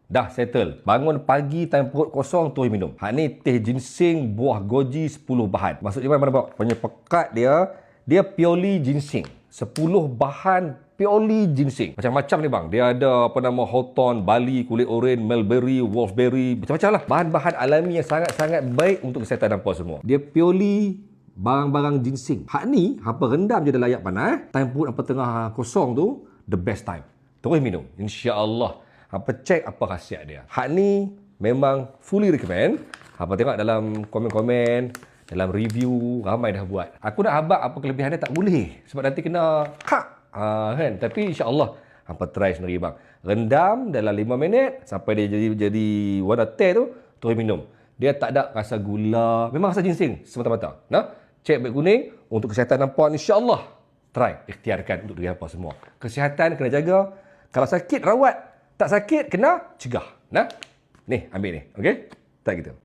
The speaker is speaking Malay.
dah settle. Bangun pagi time perut kosong terus minum. Hak ni teh ginseng buah goji 10 bahan. Maksudnya mana punya pekat dia purely ginseng. 10 bahan purely ginseng. Macam-macam ni bang. Dia ada hawthorn, bali, kulit oren, mulberry, wolfberry, macam-macam lah. Bahan-bahan alami yang sangat-sangat baik untuk kesihatan hampa semua. Dia purely barang-barang ginseng. Hak ni hampa rendam je dalam air panas. Time perut hampa tengah kosong tu, the best time. Terus minum. InsyaAllah. Hampa cek apa khasiat dia. Hak ni memang fully recommend. Hampa tengok dalam komen-komen, dalam review, ramai dah buat. Aku nak habaq apa kelebihan dia tak boleh. Sebab nanti kena kan. Tapi insyaAllah hampa try sendiri bang. Rendam dalam 5 minit sampai dia jadi warna teh tu, terus minum. Dia tak ada rasa gula. Memang rasa ginseng semata-mata. Nah, cek baik kuning untuk kesihatan hampa insyaAllah. Try, ikhtiarkan untuk diri hampa semua. Kesihatan kena jaga. Kalau sakit rawat. Tak sakit, kena cegah. Nah, ni, ambil ni. Okey? Tak gitu.